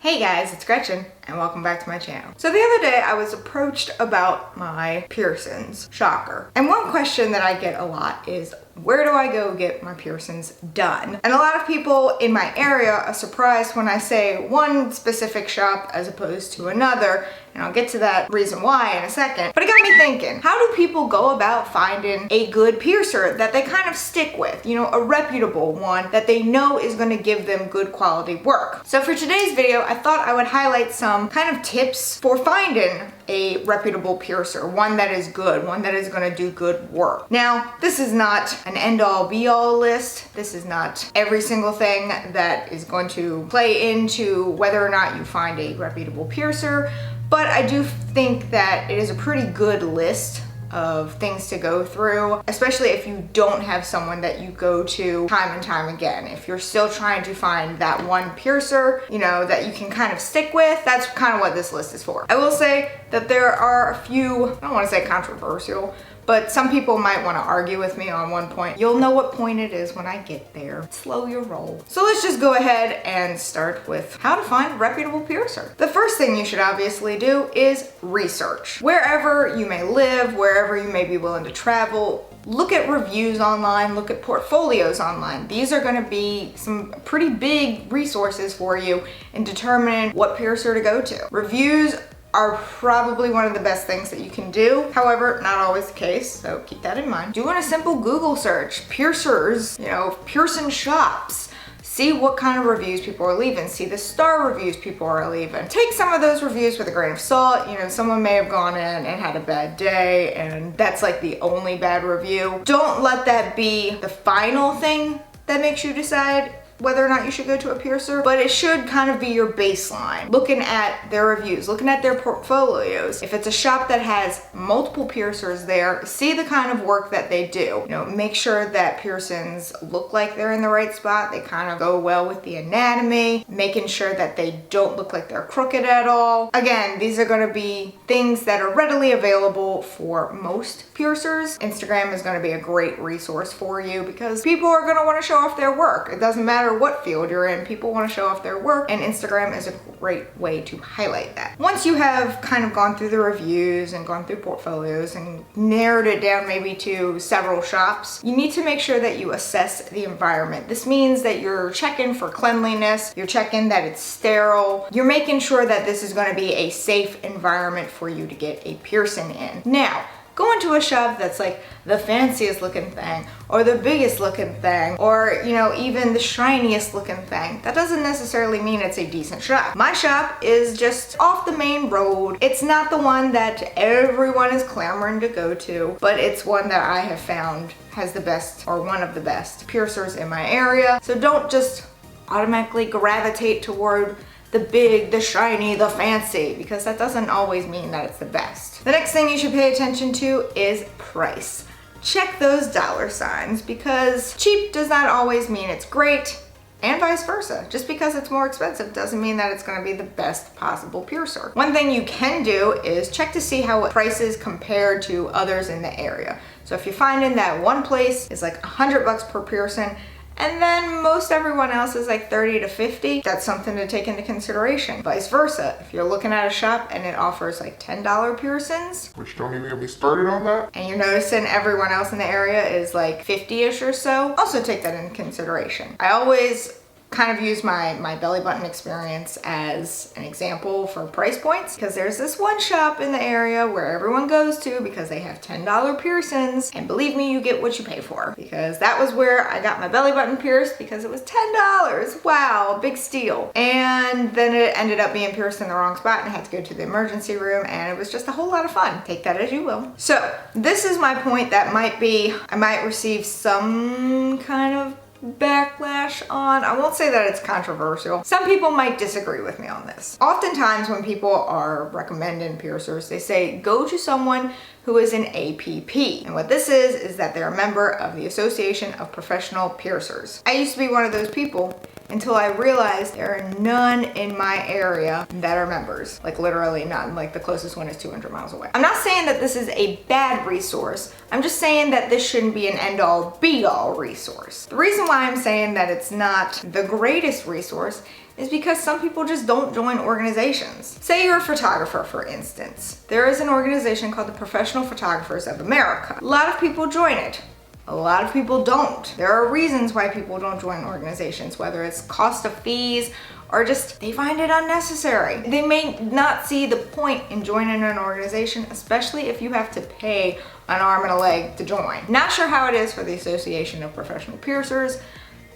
Hey guys, it's Gretchen and welcome back to my channel. So the other day I was approached about my piercings. Shocker. And one question that I get a lot is, where do I go get my piercings done? And a lot of people in my area are surprised when I say one specific shop as opposed to another, and I'll get to that reason why in a second. But it got me thinking, how do people go about finding a good piercer that they kind of stick with? You know, a reputable one that they know is gonna give them good quality work. So for today's video, I thought I would highlight some kind of tips for finding a reputable piercer, one that is good, one that is gonna do good work. Now, this is not an end-all be-all list. This is not every single thing that is going to play into whether or not you find a reputable piercer, but I do think that it is a pretty good list of things to go through, especially if you don't have someone that you go to time and time again. If you're still trying to find that one piercer, you know, that you can kind of stick with, that's kind of what this list is for. I will say that there are a few, I don't want to say controversial, but some people might want to argue with me on one point. You'll know what point it is when I get there. Slow your roll. So let's just go ahead and start with how to find a reputable piercer. The first thing you should obviously do is research. Wherever you may live, wherever you may be willing to travel, look at reviews online, look at portfolios online. These are gonna be some pretty big resources for you in determining what piercer to go to. Reviews are probably one of the best things that you can do. However, not always the case, so keep that in mind. Doing a simple Google search, piercers, you know, piercing shops. See what kind of reviews people are leaving. See the star reviews people are leaving. Take some of those reviews with a grain of salt. You know, someone may have gone in and had a bad day and that's like the only bad review. Don't let that be the final thing that makes you decide whether or not you should go to a piercer, but it should kind of be your baseline. Looking at their reviews, looking at their portfolios. If it's a shop that has multiple piercers there, see the kind of work that they do. You know, make sure that piercings look like they're in the right spot. They kind of go well with the anatomy, making sure that they don't look like they're crooked at all. Again, these are gonna be things that are readily available for most piercers. Instagram is gonna be a great resource for you because people are gonna wanna show off their work. It doesn't matter what field you're in, people want to show off their work, and Instagram is a great way to highlight that. Once you have kind of gone through the reviews and gone through portfolios and narrowed it down maybe to several shops, you need to make sure that you assess the environment. This means that you're checking for cleanliness, you're checking that it's sterile, you're making sure that this is going to be a safe environment for you to get a piercing in. Now, go into a shop that's like the fanciest looking thing or the biggest looking thing or, you know, even the shiniest looking thing. That doesn't necessarily mean it's a decent shop. My shop is just off the main road. It's not the one that everyone is clamoring to go to, but it's one that I have found has the best or one of the best piercers in my area. So don't just automatically gravitate toward the big, the shiny, the fancy, because that doesn't always mean that it's the best. The next thing you should pay attention to is price. Check those dollar signs because cheap does not always mean it's great, and vice versa. Just because it's more expensive doesn't mean that it's going to be the best possible piercer. One thing you can do is check to see how prices compare to others in the area. So if you're finding that one place is like $100 per piercing, and then most everyone else is like 30 to 50, that's something to take into consideration. Vice versa, if you're looking at a shop and it offers like $10 piercings, which don't even get me started on that, and you're noticing everyone else in the area is like 50-ish or so, also take that into consideration. I always kind of use my belly button experience as an example for price points because there's this one shop in the area where everyone goes to because they have $10 piercings, and believe me, you get what you pay for, because that was where I got my belly button pierced because it was $10. Wow, big steal. And then it ended up being pierced in the wrong spot and I had to go to the emergency room, and it was just a whole lot of fun. Take that as you will. So this is my point that I might receive some kind of backlash on. I won't say that it's controversial. Some people might disagree with me on this. Oftentimes when people are recommending piercers, they say go to someone who is an APP. And what this is that they're a member of the Association of Professional Piercers. I used to be one of those people until I realized there are none in my area that are members. Like literally none. Like the closest one is 200 miles away. I'm not saying that this is a bad resource. I'm just saying that this shouldn't be an end-all be-all resource. The reason why I'm saying that it's not the greatest resource is because some people just don't join organizations. Say you're a photographer, for instance. There is an organization called the Professional Photographers of America. A lot of people join it. A lot of people don't. There are reasons why people don't join organizations, whether it's cost of fees or just they find it unnecessary. They may not see the point in joining an organization, especially if you have to pay an arm and a leg to join. Not sure how it is for the Association of Professional Piercers,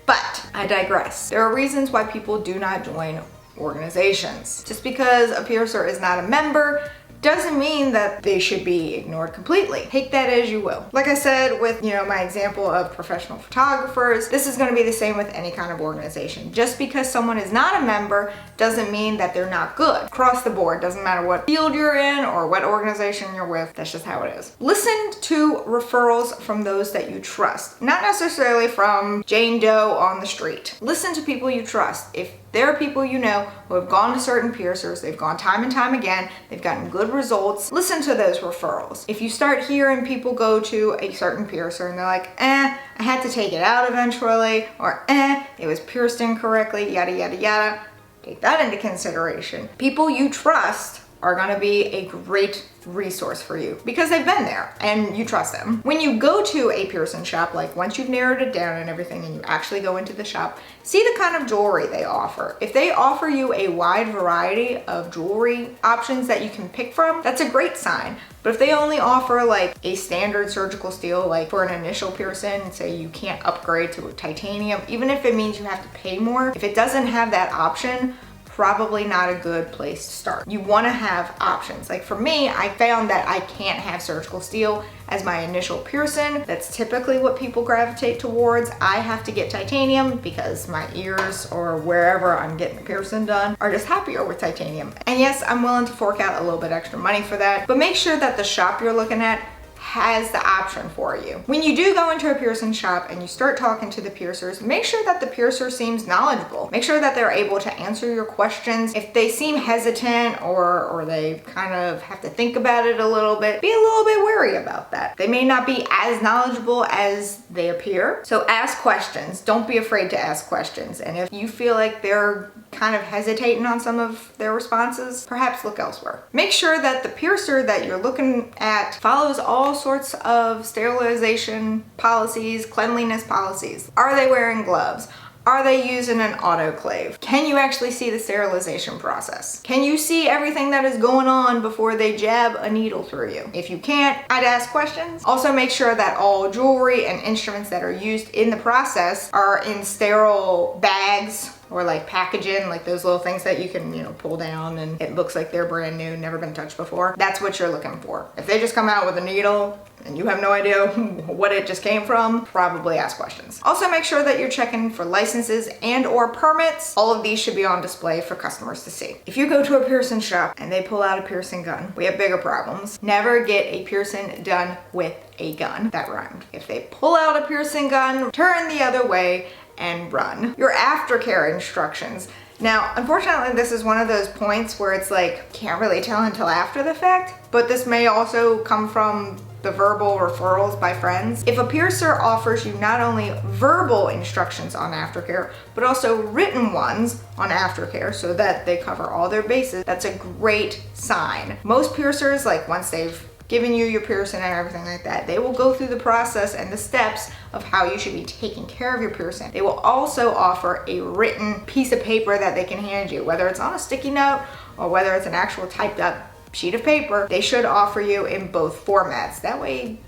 but I digress. There are reasons why people do not join organizations. Just because a piercer is not a member doesn't mean that they should be ignored completely. Take that as you will. Like I said with, my example of professional photographers, this is going to be the same with any kind of organization. Just because someone is not a member doesn't mean that they're not good. Across the board, doesn't matter what field you're in or what organization you're with, that's just how it is. Listen to referrals from those that you trust, not necessarily from Jane Doe on the street. Listen to people you trust. If there are people you know who have gone to certain piercers, they've gone time and time again, they've gotten good results, listen to those referrals. If you start hearing people go to a certain piercer and they're like, I had to take it out eventually, or it was pierced incorrectly, yada, yada, yada, take that into consideration. People you trust are gonna be a great resource for you because they've been there and you trust them. When you go to a piercing shop, like once you've narrowed it down and everything and you actually go into the shop, see the kind of jewelry they offer. If they offer you a wide variety of jewelry options that you can pick from, that's a great sign. But if they only offer like a standard surgical steel, like for an initial piercing, say you can't upgrade to a titanium, even if it means you have to pay more, if it doesn't have that option, probably not a good place to start. You want to have options. Like for me, I found that I can't have surgical steel as my initial piercing. That's typically what people gravitate towards. I have to get titanium because my ears or wherever I'm getting the piercing done are just happier with titanium. And yes, I'm willing to fork out a little bit extra money for that, but make sure that the shop you're looking at has the option for you. When you do go into a piercing shop and you start talking to the piercers, make sure that the piercer seems knowledgeable. Make sure that they're able to answer your questions. If they seem hesitant or they kind of have to think about it a little bit, be a little bit wary about that. They may not be as knowledgeable as they appear. So ask questions. Don't be afraid to ask questions. And if you feel like they're kind of hesitating on some of their responses, perhaps look elsewhere. Make sure that the piercer that you're looking at follows all sorts of sterilization policies, cleanliness policies. Are they wearing gloves? Are they using an autoclave? Can you actually see the sterilization process? Can you see everything that is going on before they jab a needle through you? If you can't, I'd ask questions. Also make sure that all jewelry and instruments that are used in the process are in sterile bags or like packaging, like those little things that you can, pull down and it looks like they're brand new, never been touched before. That's what you're looking for. If they just come out with a needle and you have no idea what it just came from, probably ask questions. Also make sure that you're checking for licenses and or permits. All of these should be on display for customers to see. If you go to a piercing shop and they pull out a piercing gun, we have bigger problems. Never get a piercing done with a gun. That rhymed. If they pull out a piercing gun, turn the other way and run. Your aftercare instructions. Now, unfortunately, this is one of those points where it's like, can't really tell until after the fact, but this may also come from the verbal referrals by friends. If a piercer offers you not only verbal instructions on aftercare, but also written ones on aftercare so that they cover all their bases, that's a great sign. Most piercers, like once they've given you your piercing and everything like that, they will go through the process and the steps of how you should be taking care of your piercing. They will also offer a written piece of paper that they can hand you, whether it's on a sticky note or whether it's an actual typed up sheet of paper. They should offer you in both formats. That way,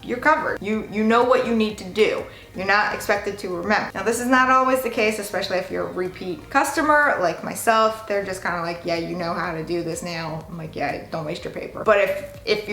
you're covered. You know what you need to do. You're not expected to remember. Now, this is not always the case, especially if you're a repeat customer like myself. They're just kind of like, yeah, you know how to do this now. I'm like, yeah, don't waste your paper. But if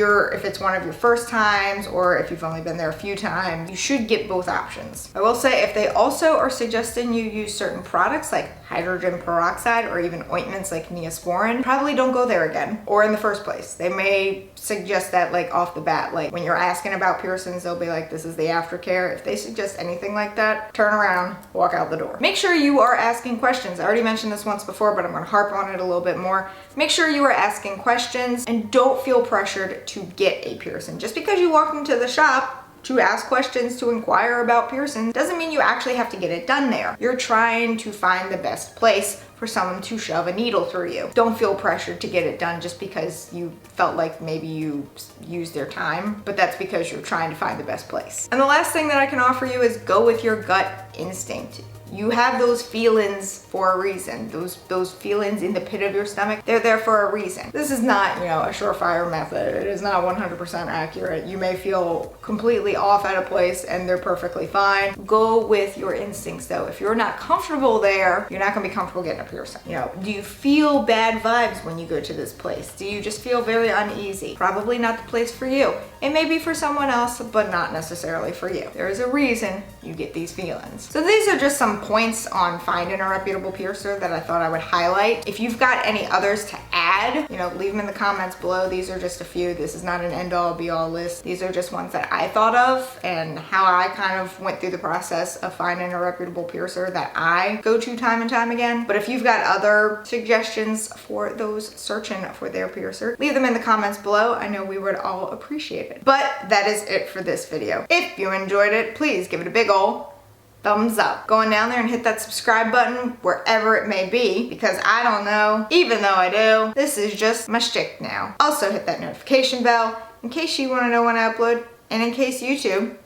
it's one of your first times or if you've only been there a few times, you should get both options. I will say if they also are suggesting you use certain products like hydrogen peroxide or even ointments like Neosporin, probably don't go there again or in the first place. They may suggest that like off the bat, like when you're asking about piercings, they'll be like, this is the aftercare. If they suggest anything like that, turn around, walk out the door. Make sure you are asking questions. I already mentioned this once before, but I'm gonna harp on it a little bit more. Make sure you are asking questions and don't feel pressured to get a piercing. Just because you walked into the shop to ask questions, to inquire about piercing, doesn't mean you actually have to get it done there. You're trying to find the best place for someone to shove a needle through you. Don't feel pressured to get it done just because you felt like maybe you used their time, but that's because you're trying to find the best place. And the last thing that I can offer you is go with your gut instinct. You have those feelings for a reason. Those feelings in the pit of your stomach, they're there for a reason. This is not, a surefire method. It is not 100% accurate. You may feel completely off at a place and they're perfectly fine. Go with your instincts though. If you're not comfortable there, you're not gonna be comfortable getting a piercing. Do you feel bad vibes when you go to this place? Do you just feel very uneasy? Probably not the place for you. It may be for someone else, but not necessarily for you. There is a reason you get these feelings. So these are just some points on finding a reputable piercer that I thought I would highlight. If you've got any others to add, leave them in the comments below. These are just a few. This is not an end-all be-all list. These are just ones that I thought of and how I kind of went through the process of finding a reputable piercer that I go to time and time again. But if you've got other suggestions for those searching for their piercer, leave them in the comments below. I know we would all appreciate it. But that is it for this video. If you enjoyed it, please give it a big ol' thumbs up. Going down there and hit that subscribe button wherever it may be, because I don't know, even though I do, this is just my shtick now. Also hit that notification bell in case you want to know when I upload, and in case YouTube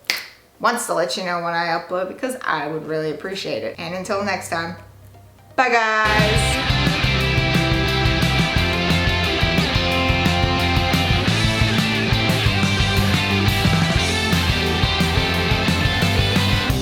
wants to let you know when I upload, because I would really appreciate it. And until next time, bye guys.